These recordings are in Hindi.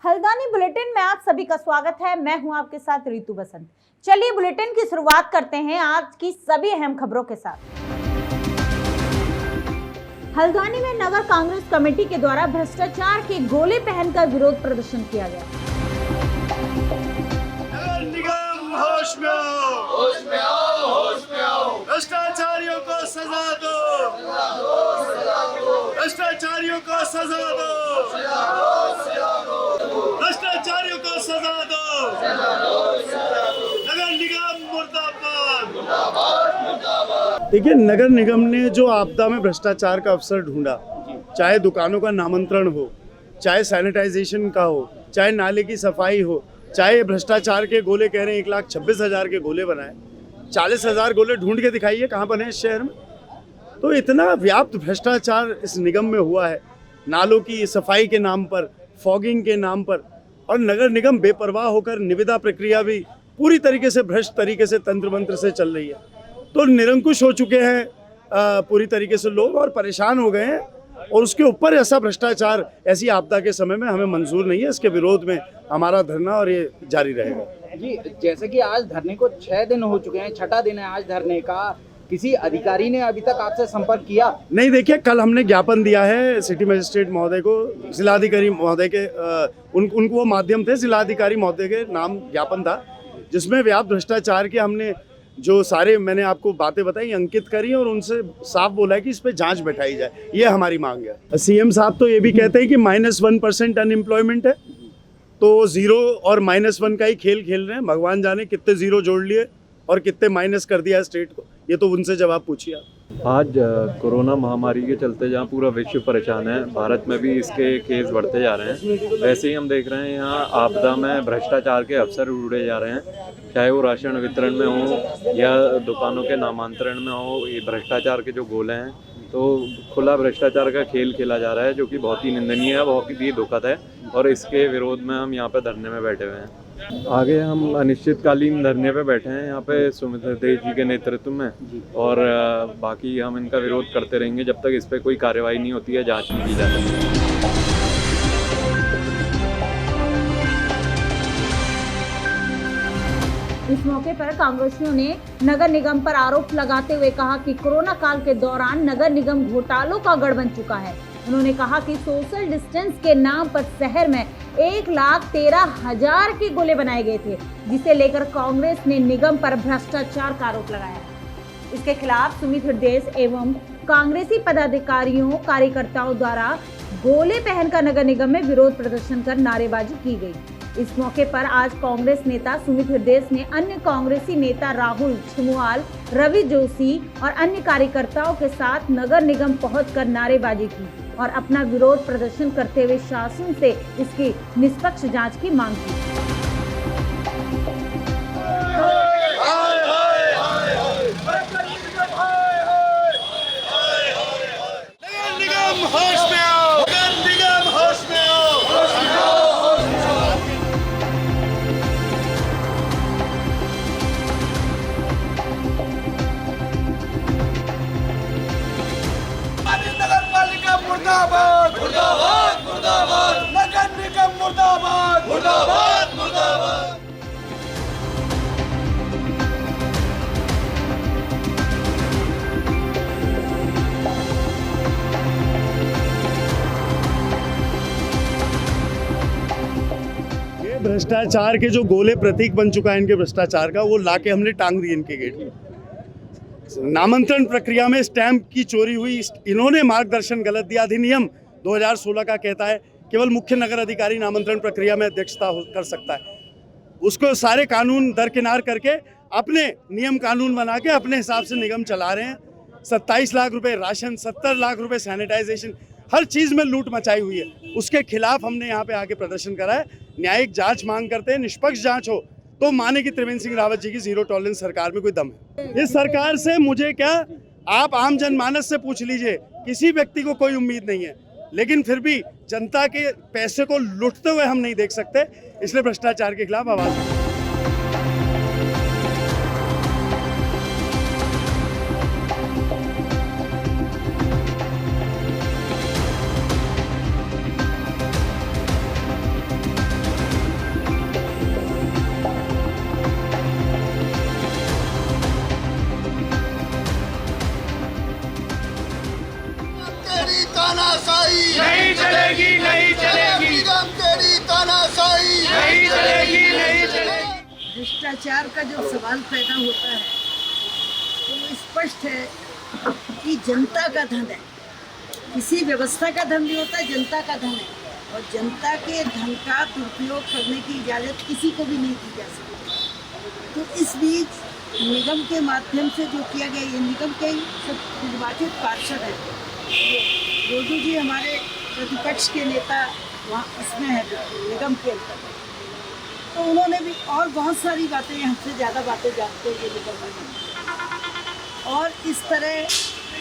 हल्द्वानी बुलेटिन में आप सभी का स्वागत है। मैं हूं आपके साथ ऋतु बसंत। चलिए बुलेटिन की शुरुआत करते हैं आज की सभी अहम खबरों के साथ। हल्द्वानी में नगर कांग्रेस कमेटी के द्वारा भ्रष्टाचार के गोले पहनकर विरोध प्रदर्शन किया गया। नगर निगम होश में आओ, होश में आओ, होश में आओ। भ्रष्टाचारियों को सजा दो, भ्रष्टाचारियों को सजा दो, भ्रष्टाचारियों को सजा दो। नगर निगम मुर्दाबाद। देखिए, नगर निगम ने जो आपदा में भ्रष्टाचार का अवसर ढूंढा, चाहे दुकानों का नामांतरण हो, चाहे सैनिटाइजेशन का हो, चाहे नाले की सफाई हो, चाहे भ्रष्टाचार के गोले कह रहे हैं 1,26,000 के गोले बनाए, 40,000 गोले ढूंढ के दिखाइए कहाँ बने इस शहर में। तो इतना व्याप्त भ्रष्टाचार इस निगम में हुआ है, नालों की सफाई के नाम पर, फॉगिंग के नाम पर, और नगर निगम बेपरवाह होकर निविदा प्रक्रिया भी पूरी तरीके से भ्रष्ट तरीके से तंत्र मंत्र से चल रही है। तो निरंकुश हो चुके हैं पूरी तरीके से लोग और परेशान हो गए हैं, और उसके ऊपर ऐसा भ्रष्टाचार ऐसी आपदा के समय में हमें मंजूर नहीं है। इसके विरोध में हमारा धरना और ये जारी रहेगा। जी, जैसे कि आज धरने को 6 दिन हो चुके हैं, छठा दिन है आज धरने का, किसी अधिकारी ने अभी तक आपसे संपर्क किया? नहीं, देखिए, कल हमने ज्ञापन दिया है सिटी मजिस्ट्रेट महोदय को, जिलाधिकारी महोदय के उनको वो माध्यम थे, जिलाधिकारी महोदय के नाम ज्ञापन था, जिसमें व्याप्त भ्रष्टाचार के हमने जो सारे मैंने आपको बातें बताई अंकित करी और उनसे साफ बोला है कि इस पे जांच बैठाई जाए। ये हमारी मांग है। सीएम साहब तो ये भी कहते हैं कि -1% अनएम्प्लॉयमेंट है, तो 0 और -1 का ही खेल खेल रहे हैं। भगवान जाने कितने जीरो जोड़ लिए और कितने माइनस कर दिया है स्टेट को, ये तो उनसे जवाब पूछिए आप। आज कोरोना महामारी के चलते जहाँ पूरा विश्व परेशान है, भारत में भी इसके केस बढ़ते जा रहे हैं। वैसे ही हम देख रहे हैं यहाँ आपदा में भ्रष्टाचार के अवसर उड़े जा रहे हैं, चाहे वो राशन वितरण में हो या दुकानों के नामांतरण में हो। ये भ्रष्टाचार के जो गोले हैं, तो खुला भ्रष्टाचार का खेल खेला जा रहा है, जो कि बहुत ही निंदनीय है, बहुत ही दुखद है, और इसके विरोध में हम यहाँ पे धरने में बैठे हुए हैं। आगे हम अनिश्चितकालीन धरने पे बैठे हैं यहाँ पे सुमित हृदय जी के नेतृत्व में, और बाकी हम इनका विरोध करते रहेंगे जब तक इस पे कोई कार्रवाई नहीं होती है, जांच नहीं की जाती है। इस मौके पर कांग्रेसियों ने नगर निगम पर आरोप लगाते हुए कहा कि कोरोना काल के दौरान नगर निगम घोटालों का गढ़ बन चुका है। उन्होंने कहा कि सोशल डिस्टेंस के नाम पर शहर में 1,13,000 के गोले बनाए गए थे, जिसे लेकर कांग्रेस ने निगम पर भ्रष्टाचार का आरोप लगाया। इसके खिलाफ सुमित हृदय एवं कांग्रेसी पदाधिकारियों कार्यकर्ताओं द्वारा गोले पहनकर नगर निगम में विरोध प्रदर्शन कर नारेबाजी की गई। इस मौके पर आज कांग्रेस नेता सुमित हृदय ने अन्य कांग्रेसी नेता राहुल छिमुआल, रवि जोशी और अन्य कार्यकर्ताओं के साथ नगर निगम पहुंचकर नारेबाजी की और अपना विरोध प्रदर्शन करते हुए शासन से इसकी निष्पक्ष जांच की मांग की। नगर निगम होश में आओ, नगर निगम होश में आओ। नगर पालिका मुर्दाबाद, मुर्दाबाद, मुर्दाबाद। नगर निगम मुर्दाबाद, मुर्दाबाद, मुर्दाबाद। ये भ्रष्टाचार के जो गोले प्रतीक बन चुका है इनके भ्रष्टाचार का, वो लाके हमने टांग दिए इनके गेट में। नामांतरण प्रक्रिया में स्टैंप की चोरी हुई, इन्होंने मार्गदर्शन गलत दिया। अधिनियम 2016 का कहता है केवल मुख्य नगर अधिकारी नामांतरण प्रक्रिया में अध्यक्षता कर सकता है। उसको सारे कानून दरकिनार करके अपने नियम कानून बना के अपने हिसाब से निगम चला रहे हैं। 27 लाख रुपए राशन, 70 लाख रुपए सैनिटाइजेशन, हर चीज़ में लूट मचाई हुई है। उसके खिलाफ हमने यहाँ पे आके प्रदर्शन करा है। न्यायिक जांच मांग करते हैं, निष्पक्ष जांच हो तो माने कि त्रिवेंद्र सिंह रावत जी की जीरो टॉलरेंस सरकार में कोई दम है। इस सरकार से मुझे क्या, आप आम जनमानस से पूछ लीजिए, किसी व्यक्ति को कोई उम्मीद नहीं है, लेकिन फिर भी जनता के पैसे को लूटते हुए हम नहीं देख सकते, इसलिए भ्रष्टाचार के खिलाफ आवाज भ्रष्टाचार का जो सवाल पैदा होता है तो वो स्पष्ट है कि जनता का धन है, किसी व्यवस्था का धन नहीं होता, जनता का धन है और जनता के धन का दुरुपयोग करने की इजाज़त किसी को भी नहीं दी जा सकती। तो इस बीच निगम के माध्यम से जो किया गया, ये निगम के ही सब निर्वाचित पार्षद हैं, रोजू जी हमारे प्रतिपक्ष के नेता वहाँ उसमें है निगम के अंदर, तो उन्होंने भी और बहुत सारी बातें, हमसे ज़्यादा बातें जानते हैं निगम में, और इस तरह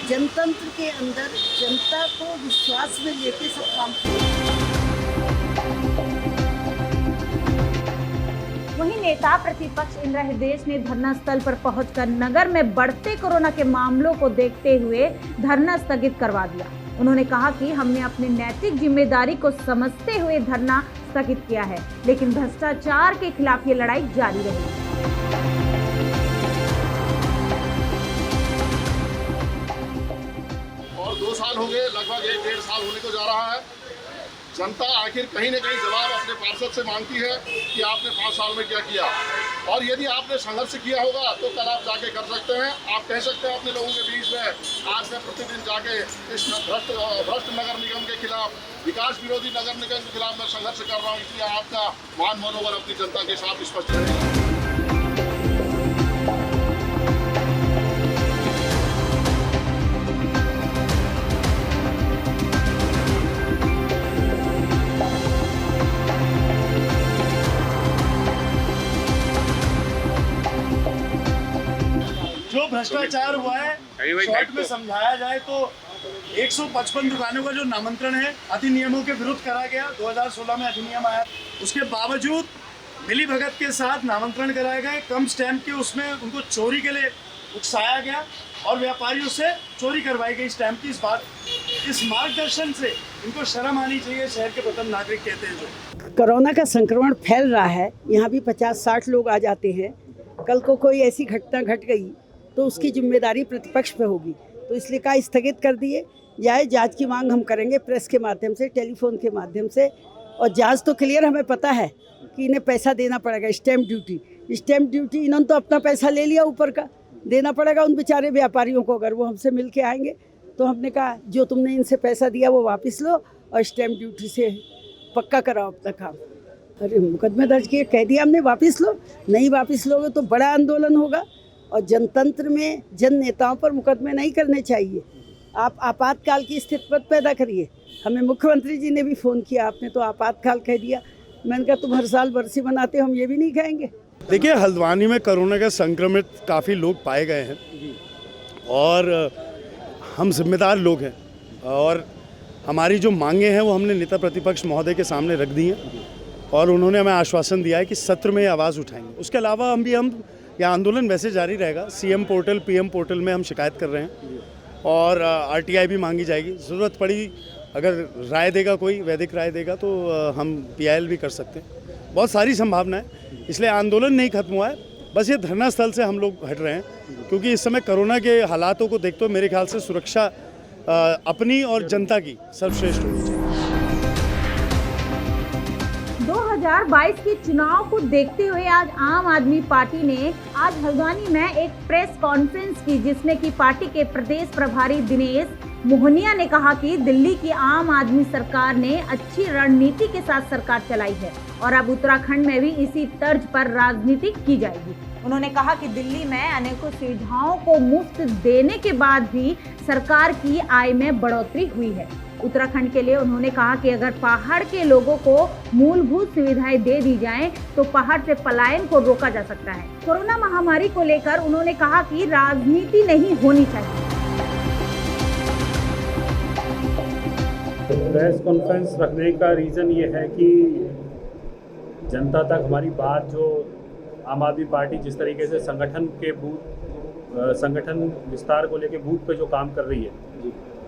जनतंत्र के अंदर जनता को विश्वास में लेके सब काम किया। वहीं नेता प्रतिपक्ष इंदिरा हृदयेश ने धरना स्थल पर पहुंचकर नगर में बढ़ते कोरोना के मामलों को देखते हुए धरना स्थगित करवा दिया। उन्होंने कहा कि हमने अपनी नैतिक जिम्मेदारी को समझते हुए धरना स्थगित किया है, लेकिन भ्रष्टाचार के खिलाफ ये लड़ाई जारी रहेगी। और 2 साल हो गए, लगभग 1-1.5 साल होने को जा रहा है। जनता आखिर कहीं न कहीं जवाब अपने पार्षद से मांगती है कि आपने 5 साल में क्या किया, और यदि आपने संघर्ष किया होगा तो कल आप जाके कर सकते हैं। आप कह सकते हैं अपने लोगों के बीच में आज मैं प्रतिदिन जाके इस भ्रष्ट नगर निगम के खिलाफ, विकास विरोधी नगर निगम के खिलाफ मैं संघर्ष कर रहा हूँ, इसलिए आपका मान मनोबल अपनी जनता के साथ स्पष्ट रहेगा। जो भ्रष्टाचार हुआ है शॉर्ट में समझाया जाए तो 155 दुकानों का जो नामांतरण है अधिनियमों के विरुद्ध करा गया, 2016 में अधिनियम आया, उसके बावजूद मिली भगत के साथ नामांतरण कराए गए, कम स्टैंप के उसमें उनको चोरी के लिए उकसाया गया और व्यापारियों से चोरी करवाई गई स्टैंप की। इस मार्गदर्शन से इनको शर्म आनी चाहिए, शहर के प्रथम नागरिक कहते हैं जो। कोरोना का संक्रमण फैल रहा है, यहाँ भी 50-60 लोग आ जाते हैं, कल को कोई ऐसी घटना घट गई तो उसकी जिम्मेदारी प्रतिपक्ष पे होगी, तो इसलिए का स्थगित कर दिए जाए। जांच की मांग हम करेंगे प्रेस के माध्यम से, टेलीफोन के माध्यम से, और जांच तो क्लियर हमें पता है कि इन्हें पैसा देना पड़ेगा, स्टैंप ड्यूटी इन्होंने तो अपना पैसा ले लिया, ऊपर का देना पड़ेगा उन बेचारे व्यापारियों को। अगर वो हमसे मिल के आएंगे तो हमने कहा जो तुमने इनसे पैसा दिया वो वापस लो और स्टैंप ड्यूटी से पक्का कराओ अपना काम। अरे मुकदमे दर्ज किए, कह दिया हमने वापस लो, नहीं वापस लोगे तो बड़ा आंदोलन होगा। और जनतंत्र में जन नेताओं पर मुकदमे नहीं करने चाहिए। आप आपातकाल की स्थिति पर पैदा करिए। हमें मुख्यमंत्री जी ने भी फ़ोन किया, आपने तो आपातकाल कह दिया। मैंने कहा तुम हर साल बरसी बनाते हो, हम ये भी नहीं कहेंगे। देखिए, हल्द्वानी में कोरोना के संक्रमित काफ़ी लोग पाए गए हैं और हम जिम्मेदार लोग हैं और हमारी जो मांगे हैं वो हमने नेता प्रतिपक्ष महोदय के सामने रख दी हैं और उन्होंने हमें आश्वासन दिया है कि सत्र में आवाज़ उठाएंगे। उसके अलावा हम यह आंदोलन वैसे जारी रहेगा। सीएम पोर्टल, पीएम पोर्टल में हम शिकायत कर रहे हैं और आरटीआई भी मांगी जाएगी। ज़रूरत पड़ी अगर राय देगा कोई, वैदिक राय देगा तो हम पीआईएल भी कर सकते हैं। बहुत सारी संभावना है, इसलिए आंदोलन नहीं खत्म हुआ है, बस ये धरना स्थल से हम लोग हट रहे हैं क्योंकि इस समय कोरोना के हालातों को देखते हुए मेरे ख्याल से सुरक्षा अपनी और जनता की सर्वश्रेष्ठ होनी चाहिए। 2022 के चुनाव को देखते हुए आज आम आदमी पार्टी ने आज हल्द्वानी में एक प्रेस कॉन्फ्रेंस की, जिसमें कि पार्टी के प्रदेश प्रभारी दिनेश मोहनिया ने कहा कि दिल्ली की आम आदमी सरकार ने अच्छी रणनीति के साथ सरकार चलाई है और अब उत्तराखंड में भी इसी तर्ज पर राजनीति की जाएगी। उन्होंने कहा कि दिल्ली में अनेकों सुविधाओं को मुफ्त देने के बाद भी सरकार की आय में बढ़ोतरी हुई है। उत्तराखंड के लिए उन्होंने कहा कि अगर पहाड़ के लोगों को मूलभूत सुविधाएं दे दी जाएं तो पहाड़ से पलायन को रोका जा सकता है। कोरोना महामारी को लेकर उन्होंने कहा कि राजनीति नहीं होनी चाहिए। प्रेस कॉन्फ्रेंस रखने का रीज़न ये है कि जनता तक हमारी बात, जो आम आदमी पार्टी जिस तरीके से संगठन विस्तार को लेकर बूथ पे जो काम कर रही है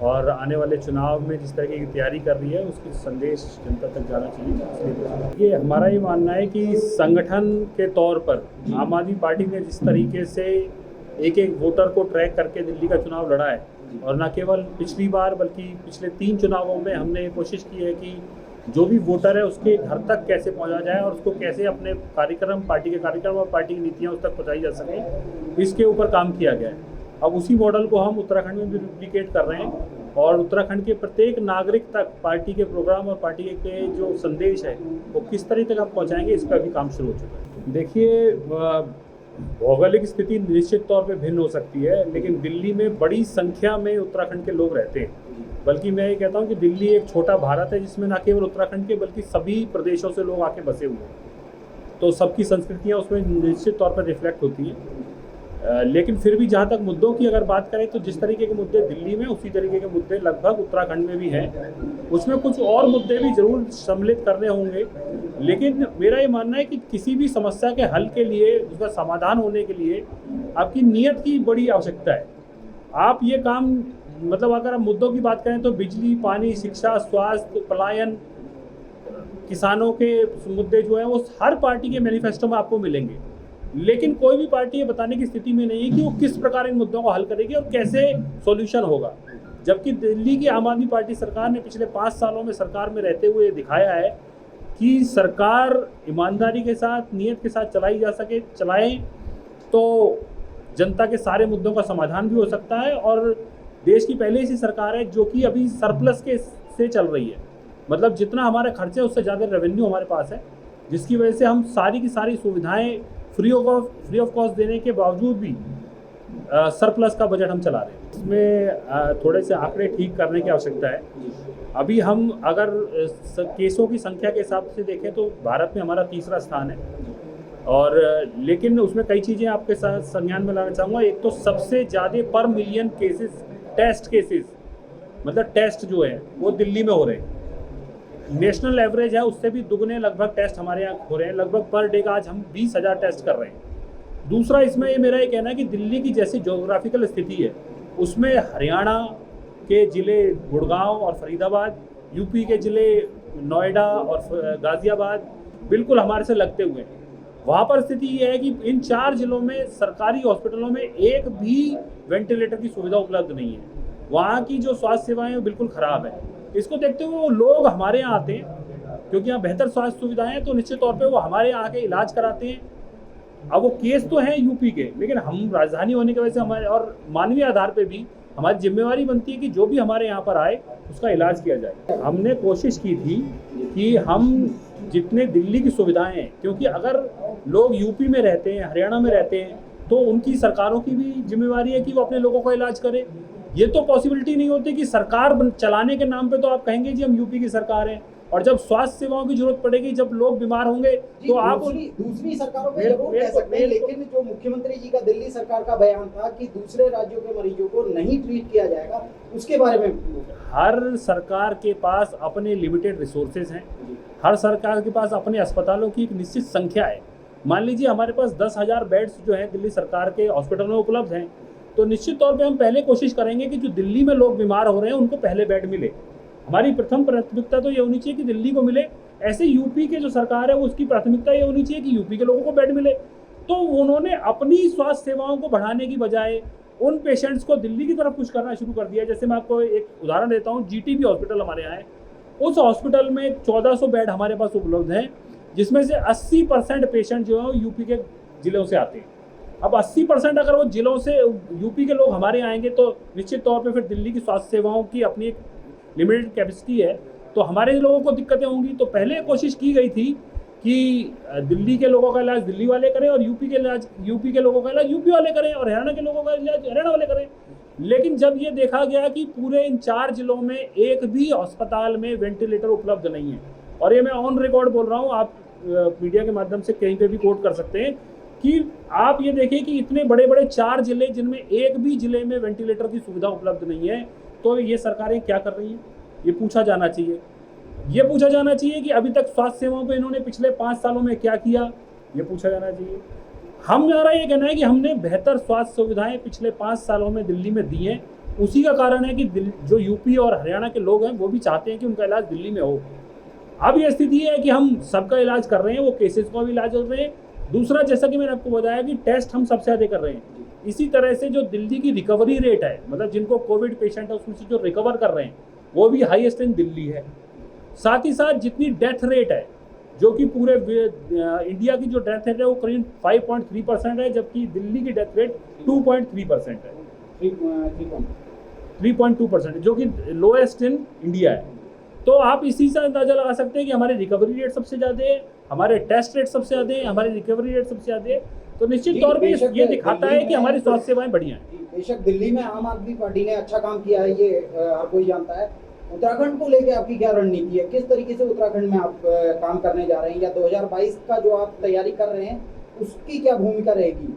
और आने वाले चुनाव में जिस तरीके की तैयारी कर रही है, उसकी संदेश जनता तक जाना चाहिए। ये हमारा ये मानना है कि संगठन के तौर पर आम आदमी पार्टी ने जिस तरीके से एक एक वोटर को ट्रैक करके दिल्ली का चुनाव लड़ा है, और न केवल पिछली बार बल्कि पिछले 3 चुनावों में हमने कोशिश की है कि जो भी वोटर है उसके घर तक कैसे पहुंचा जाए और उसको कैसे अपने कार्यक्रम, पार्टी के कार्यक्रम और पार्टी की नीतियां उस तक पहुंचाई जा सके, इसके ऊपर काम किया गया है। अब उसी मॉडल को हम उत्तराखंड में भी रिप्लिकेट कर रहे हैं और उत्तराखंड के प्रत्येक नागरिक तक पार्टी के प्रोग्राम और पार्टी के जो संदेश है वो किस तरीके तक हम पहुँचाएंगे, इस पर भी काम शुरू हो चुका है। देखिए, भौगोलिक स्थिति निश्चित तौर पे भिन्न हो सकती है, लेकिन दिल्ली में बड़ी संख्या में उत्तराखंड के लोग रहते हैं। बल्कि मैं ये कहता हूँ कि दिल्ली एक छोटा भारत है जिसमें न केवल उत्तराखंड के बल्कि सभी प्रदेशों से लोग आके बसे हुए हैं, तो सबकी संस्कृतियाँ उसमें निश्चित तौर पर रिफ्लेक्ट होती हैं। लेकिन फिर भी जहाँ तक मुद्दों की अगर बात करें तो जिस तरीके के मुद्दे दिल्ली में, उसी तरीके के मुद्दे लगभग उत्तराखंड में भी हैं। उसमें कुछ और मुद्दे भी जरूर सम्मिलित करने होंगे, लेकिन मेरा ये मानना है कि किसी भी समस्या के हल के लिए, उसका समाधान होने के लिए आपकी नीयत की बड़ी आवश्यकता है। आप ये काम, मतलब अगर हम मुद्दों की बात करें तो बिजली, पानी, शिक्षा, स्वास्थ्य, पलायन, किसानों के मुद्दे जो हैं वो हर पार्टी के मैनिफेस्टो में आपको मिलेंगे, लेकिन कोई भी पार्टी ये बताने की स्थिति में नहीं है कि वो किस प्रकार इन मुद्दों को हल करेगी और कैसे सॉल्यूशन होगा। जबकि दिल्ली की आम आदमी पार्टी सरकार ने पिछले 5 सालों में सरकार में रहते हुए दिखाया है कि सरकार ईमानदारी के साथ, नियत के साथ चलाई जा सके, चलाएं तो जनता के सारे मुद्दों का समाधान भी हो सकता है। और देश की पहले ऐसी सरकार है जो कि अभी सरप्लस के से चल रही है, मतलब जितना हमारे खर्चे उससे ज़्यादा रेवेन्यू हमारे पास है, जिसकी वजह से हम सारी की सारी सुविधाएं फ्री ऑफ कॉस्ट देने के बावजूद भी सरप्लस का बजट हम चला रहे हैं। इसमें थोड़े से आंकड़े ठीक करने की आवश्यकता है। अभी हम अगर केसों की संख्या के हिसाब से देखें तो भारत में हमारा 3रा स्थान है, और लेकिन उसमें कई चीज़ें आपके साथ संज्ञान में लाना चाहूँगा। एक तो सबसे ज़्यादा पर मिलियन केसेस, टेस्ट केसेस, मतलब टेस्ट जो है वो दिल्ली में हो रहे हैं। नेशनल एवरेज है उससे भी दुगने लगभग टेस्ट हमारे यहाँ हो रहे हैं। लगभग पर डे का आज हम 20,000 टेस्ट कर रहे हैं। दूसरा, इसमें ये मेरा ये कहना है कि दिल्ली की जैसी ज्योग्राफिकल स्थिति है उसमें हरियाणा के ज़िले गुड़गांव और फरीदाबाद, यूपी के ज़िले नोएडा और गाज़ियाबाद बिल्कुल हमारे से लगते हुए हैं। वहाँ पर स्थिति ये है कि इन 4 जिलों में सरकारी हॉस्पिटलों में एक भी वेंटिलेटर की सुविधा उपलब्ध नहीं है। वहाँ की जो स्वास्थ्य सेवाएं हैं बिल्कुल ख़राब है। इसको देखते हुए वो लोग हमारे यहाँ आते हैं क्योंकि यहाँ बेहतर स्वास्थ्य सुविधाएं हैं, तो निश्चित तौर पे वो हमारे यहाँ आके इलाज कराते हैं। अब वो केस तो हैं यूपी के, लेकिन हम राजधानी होने की वजह से हमारे और मानवीय आधार पे भी हमारी जिम्मेवारी बनती है कि जो भी हमारे यहाँ पर आए उसका इलाज किया जाए। हमने कोशिश की थी कि हम जितने दिल्ली की सुविधाएं हैं, क्योंकि अगर लोग यूपी में रहते हैं, हरियाणा में रहते हैं, तो उनकी सरकारों की भी जिम्मेवारी है कि वो अपने लोगों का इलाज करें। ये तो पॉसिबिलिटी नहीं होती कि सरकार चलाने के नाम पे तो आप कहेंगे जी हम यूपी की सरकार है, और जब स्वास्थ्य सेवाओं की जरूरत पड़ेगी, जब लोग बीमार होंगे तो आप दूसरी सरकारों को जरूर कह सकते हैं, लेकिन जो मुख्यमंत्री जी का दिल्ली सरकार का बयान था कि दूसरे राज्यों के मरीजों को नहीं ट्रीट किया जाएगा, उसके बारे में हर सरकार के पास अपने लिमिटेड रिसोर्सेज हैं, हर सरकार के पास अपने अस्पतालों की एक निश्चित संख्या है। मान लीजिए हमारे पास 10,000 बेड्स जो हैं दिल्ली सरकार के हॉस्पिटल में उपलब्ध हैं, तो निश्चित तौर पे हम पहले कोशिश करेंगे कि जो दिल्ली में लोग बीमार हो रहे हैं उनको पहले बेड मिले। हमारी प्रथम प्राथमिकता तो ये होनी चाहिए कि दिल्ली को मिले। ऐसे यूपी के जो सरकार है उसकी प्राथमिकता ये होनी चाहिए कि यूपी के लोगों को बेड मिले। तो उन्होंने अपनी स्वास्थ्य सेवाओं को बढ़ाने की बजाय उन पेशेंट्स को दिल्ली की तरफ कुछ करना शुरू कर दिया। जैसे मैं आपको एक उदाहरण देता हूँ, GTB हॉस्पिटल हमारे यहाँ है, उस हॉस्पिटल में 1400 बेड हमारे पास उपलब्ध हैं, जिसमें से 80% पेशेंट जो है यूपी के ज़िलों से आते हैं। अब 80% अगर वो जिलों से यूपी के लोग हमारे यहाँ आएंगे तो निश्चित तौर पे फिर दिल्ली की स्वास्थ्य सेवाओं की अपनी एक लिमिटेड कैपेसिटी है, तो हमारे लोगों को दिक्कतें होंगी। तो पहले कोशिश की गई थी कि दिल्ली के लोगों का इलाज दिल्ली वाले करें और यूपी के लोगों का इलाज यूपी वाले करें और हरियाणा के लोगों का इलाज हरियाणा वाले करें। लेकिन जब ये देखा गया कि पूरे इन 4 जिलों में एक भी अस्पताल में वेंटिलेटर उपलब्ध नहीं है, और ये मैं ऑन रिकॉर्ड बोल रहा हूँ, आप मीडिया के माध्यम से कहीं पे भी कोट कर सकते हैं कि आप ये देखिए कि इतने बड़े बड़े 4 जिले जिनमें एक भी जिले में वेंटिलेटर की सुविधा उपलब्ध नहीं है, तो ये सरकारें क्या कर रही हैं, ये पूछा जाना चाहिए। ये पूछा जाना चाहिए कि अभी तक स्वास्थ्य सेवाओं पे इन्होंने पिछले 5 सालों में क्या किया, ये पूछा जाना चाहिए। हमारा ये कहना है कि हमने बेहतर स्वास्थ्य सुविधाएं पिछले 5 सालों में दिल्ली में दी हैं। उसी का कारण है कि जो यूपी और हरियाणा के लोग हैं वो भी चाहते हैं कि उनका इलाज दिल्ली में हो। अब ये स्थिति है कि हम सबका इलाज कर रहे हैं, वो केसेस का भी इलाज कर रहे हैं। दूसरा, जैसा कि मैंने आपको बताया कि टेस्ट हम सबसे ज़्यादा कर रहे हैं। इसी तरह से जो दिल्ली की रिकवरी रेट है, मतलब जिनको कोविड पेशेंट है उसमें से जो रिकवर कर रहे हैं वो भी हाईएस्ट इन दिल्ली है। साथ ही साथ जितनी डेथ रेट है, जो कि पूरे इंडिया की जो डेथ रेट है वो करीब 5.3% है, जबकि दिल्ली की डेथ रेट 2.3% है, 3.2%, जो कि लोएस्ट इन इंडिया है। तो आप इसी से अंदाजा लगा सकते हैं कि हमारे रिकवरी रेट सबसे ज़्यादा है, हमारे टेस्ट रेट सबसे ज़्यादा है, हमारे रिकवरी रेट सबसे ज़्यादा है। तो निश्चित तौर पे ये दिखाता है कि हमारी स्वास्थ्य सेवाएं बढ़िया हैं। बेशक दिल्ली में आम आदमी पार्टी ने अच्छा काम किया है, ये हर कोई जानता है। उत्तराखंड को लेकर आपकी क्या रणनीति है? किस तरीके से उत्तराखंड में आप काम करने जा रहे हैं, या 2022 का जो आप तैयारी कर रहे हैं उसकी क्या भूमिका रहेगी?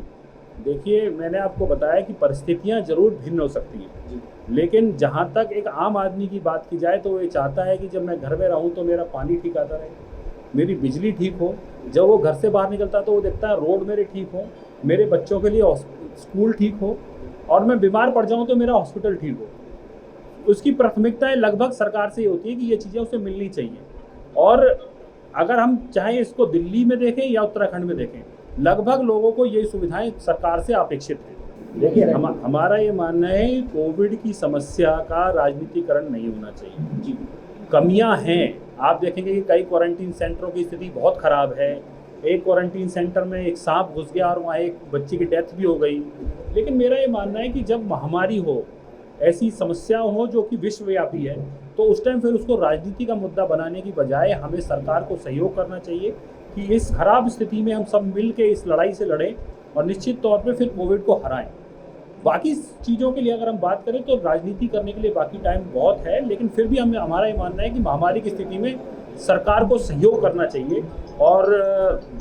देखिए, मैंने आपको बताया कि परिस्थितियां जरूर भिन्न हो सकती हैं, लेकिन जहां तक एक आम आदमी की बात की जाए तो वो ये चाहता है कि जब मैं घर में रहूं तो मेरा पानी ठीक आता रहे, मेरी बिजली ठीक हो, जब वो घर से बाहर निकलता तो वो देखता है रोड मेरे ठीक हो, मेरे बच्चों के लिए स्कूल ठीक हो, और मैं बीमार पड़ जाऊं तो मेरा हॉस्पिटल ठीक हो। उसकी प्राथमिकताएं लगभग सरकार से ये होती है कि ये चीज़ें उसे मिलनी चाहिए। और अगर हम चाहें इसको दिल्ली में देखें या उत्तराखंड में देखें, लगभग लोगों को ये सुविधाएं सरकार से अपेक्षित है। देखिए, हमारा ये मानना है कि कोविड की समस्या का राजनीतिकरण नहीं होना चाहिए जी। कमियां हैं, आप देखेंगे कि कई क्वारंटीन सेंटरों की स्थिति बहुत ख़राब है। एक क्वारंटीन सेंटर में एक सांप घुस गया और वहाँ एक बच्चे की डेथ भी हो गई। लेकिन मेरा ये मानना है कि जब महामारी हो, ऐसी समस्या हो जो कि विश्वव्यापी है, तो उस टाइम फिर उसको राजनीति का मुद्दा बनाने की बजाय हमें सरकार को सहयोग करना चाहिए कि इस खराब स्थिति में हम सब मिल के इस लड़ाई से लड़ें और निश्चित तौर पे फिर कोविड को हराएं। बाकी चीज़ों के लिए अगर हम बात करें तो राजनीति करने के लिए बाकी टाइम बहुत है, लेकिन फिर भी हमारा ये मानना है कि महामारी की स्थिति में सरकार को सहयोग करना चाहिए और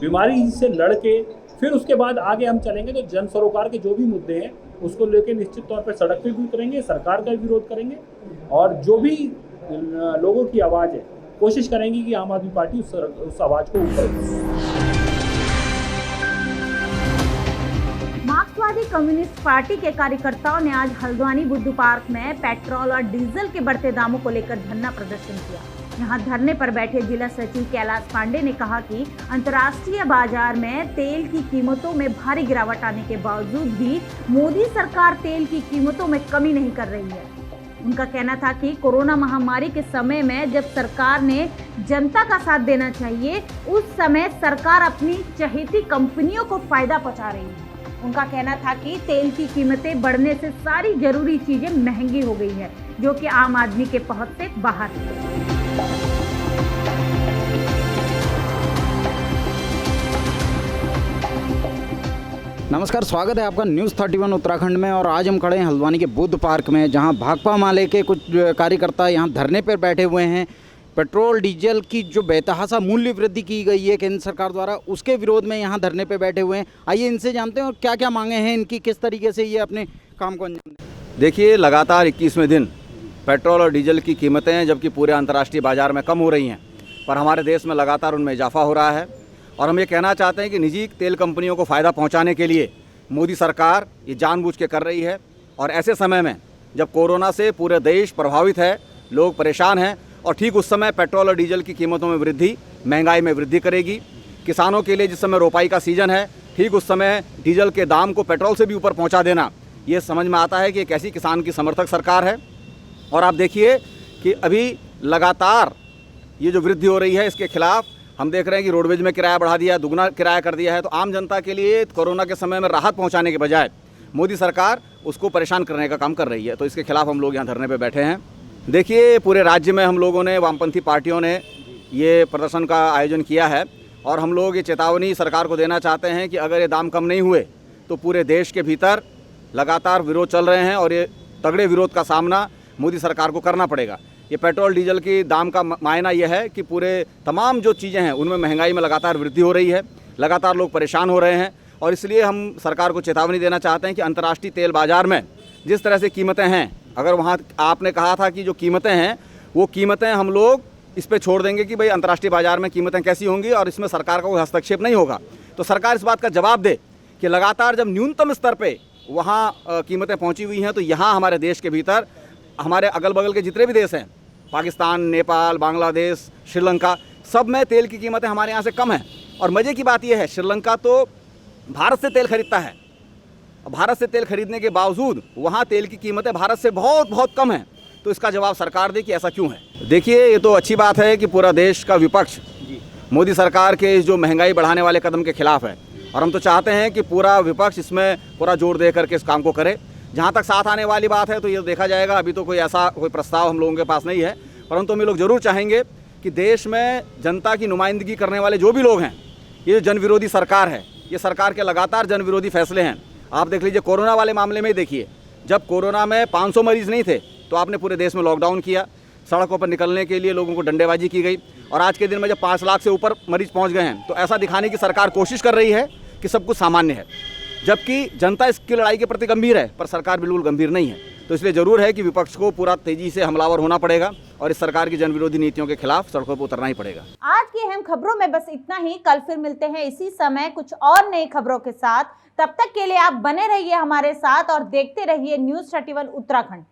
बीमारी से लड़ के फिर उसके बाद आगे हम चलेंगे। तो जन सरोकार के जो भी मुद्दे हैं उसको लेकर निश्चित तौर पर सड़क पे भी उतरेंगे, सरकार का भी विरोध करेंगे, और जो भी लोगों की आवाज़ है कोशिश करेंगे कि आम आदमी पार्टी उस आवाज़ को ऊपर। मार्क्सवादी कम्युनिस्ट पार्टी के कार्यकर्ताओं ने आज हल्द्वानी बुद्धू पार्क में पेट्रोल और डीजल के बढ़ते दामों को लेकर धरना प्रदर्शन किया। यहां धरने पर बैठे जिला सचिव कैलाश पांडे ने कहा कि अंतर्राष्ट्रीय बाजार में तेल की कीमतों में भारी गिरावट आने के बावजूद भी मोदी सरकार तेल की कीमतों में कमी नहीं कर रही है। उनका कहना था कि कोरोना महामारी के समय में जब सरकार ने जनता का साथ देना चाहिए, उस समय सरकार अपनी चहेती कंपनियों को फायदा पहुंचा रही है। उनका कहना था कि तेल की कीमतें बढ़ने से सारी जरूरी चीजें महंगी हो गई है, जो कि आम आदमी के पहुंच से बाहर है। नमस्कार, स्वागत है आपका न्यूज़ 31 उत्तराखंड में। और आज हम खड़े हैं हल्द्वानी के बुद्ध पार्क में, जहां भाकपा माले के कुछ कार्यकर्ता यहां धरने पर बैठे हुए हैं। पेट्रोल डीजल की जो बेतहाशा मूल्य वृद्धि की गई है केंद्र सरकार द्वारा, उसके विरोध में यहां धरने पर बैठे हुए हैं। आइए इनसे जानते हैं और क्या क्या मांगे हैं इनकी, किस तरीके से ये अपने काम को अंजाम दें। देखिए, लगातार 21वें दिन पेट्रोल और डीजल की कीमतें जबकि पूरे अंतर्राष्ट्रीय बाज़ार में कम हो रही हैं, पर हमारे देश में लगातार उनमें इजाफा हो रहा है। और हम ये कहना चाहते हैं कि निजी तेल कंपनियों को फ़ायदा पहुंचाने के लिए मोदी सरकार ये जानबूझ के कर रही है। और ऐसे समय में जब कोरोना से पूरे देश प्रभावित है, लोग परेशान हैं, और ठीक उस समय पेट्रोल और डीजल की कीमतों में वृद्धि महंगाई में वृद्धि करेगी। किसानों के लिए जिस समय रोपाई का सीज़न है, ठीक उस समय डीजल के दाम को पेट्रोल से भी ऊपर पहुँचा देना, ये समझ में आता है कि एक ऐसी किसान की समर्थक सरकार है। और आप देखिए कि अभी लगातार ये जो वृद्धि हो रही है, इसके खिलाफ हम देख रहे हैं कि रोडवेज में किराया बढ़ा दिया है, दुगना किराया कर दिया है। तो आम जनता के लिए कोरोना के समय में राहत पहुंचाने के बजाय मोदी सरकार उसको परेशान करने का काम कर रही है। तो इसके खिलाफ हम लोग यहाँ धरने पे बैठे हैं। देखिए, पूरे राज्य में हम लोगों ने, वामपंथी पार्टियों ने ये प्रदर्शन का आयोजन किया है, और हम लोग ये चेतावनी सरकार को देना चाहते हैं कि अगर ये दाम कम नहीं हुए तो पूरे देश के भीतर लगातार विरोध चल रहे हैं, और ये तगड़े विरोध का सामना मोदी सरकार को करना पड़ेगा। ये पेट्रोल डीजल की दाम का मायना यह है कि पूरे तमाम जो चीज़ें हैं उनमें महंगाई में लगातार वृद्धि हो रही है, लगातार लोग परेशान हो रहे हैं। और इसलिए हम सरकार को चेतावनी देना चाहते हैं कि अंतर्राष्ट्रीय तेल बाज़ार में जिस तरह से कीमतें हैं, अगर वहाँ आपने कहा था कि जो कीमतें हैं वो कीमतें हम लोग इस पर छोड़ देंगे कि भाई अंतर्राष्ट्रीय बाज़ार में कीमतें कैसी होंगी और इसमें सरकार का कोई हस्तक्षेप नहीं होगा, तो सरकार इस बात का जवाब दे कि लगातार जब न्यूनतम स्तर पर वहाँ कीमतें पहुँची हुई हैं, तो यहाँ हमारे देश के भीतर हमारे अगल बगल के जितने भी देश हैं, पाकिस्तान, नेपाल, बांग्लादेश, श्रीलंका, सब में तेल की कीमतें हमारे यहाँ से कम हैं। और मज़े की बात यह है, श्रीलंका तो भारत से तेल खरीदता है, भारत से तेल खरीदने के बावजूद वहाँ तेल की कीमतें भारत से बहुत बहुत कम हैं। तो इसका जवाब सरकार दे कि ऐसा क्यों है। देखिए, ये तो अच्छी बात है कि पूरा देश का विपक्ष मोदी सरकार के इस जो महंगाई बढ़ाने वाले कदम के खिलाफ है, और हम तो चाहते हैं कि पूरा विपक्ष इसमें पूरा जोर दे करके इस काम को करे। जहाँ तक साथ आने वाली बात है तो ये देखा जाएगा, अभी तो कोई प्रस्ताव हम लोगों के पास नहीं है, परंतु हम लोग जरूर चाहेंगे कि देश में जनता की नुमाइंदगी करने वाले जो भी लोग हैं, ये जन विरोधी सरकार है, ये सरकार के लगातार जन विरोधी फैसले हैं। आप देख लीजिए, कोरोना वाले मामले में ही देखिए, जब कोरोना में 500 मरीज नहीं थे तो आपने पूरे देश में लॉकडाउन किया, सड़कों पर निकलने के लिए लोगों को डंडेबाजी की गई, और आज के दिन में जब 5 लाख से ऊपर मरीज पहुंच गए हैं तो ऐसा दिखाने की सरकार कोशिश कर रही है कि सब कुछ सामान्य है, जबकि जनता इसकी लड़ाई के प्रति गंभीर है, पर सरकार बिल्कुल गंभीर नहीं है। तो इसलिए ज़रूर है कि विपक्ष को पूरा तेजी से हमलावर होना पड़ेगा और इस सरकार की जनविरोधी नीतियों के खिलाफ सड़कों पर उतरना ही पड़ेगा। आज की अहम खबरों में बस इतना ही। कल फिर मिलते हैं इसी समय कुछ और नई खबरों के साथ। तब तक के लिए आप बने रहिए हमारे साथ और देखते रहिए न्यूज़ 31 उत्तराखंड।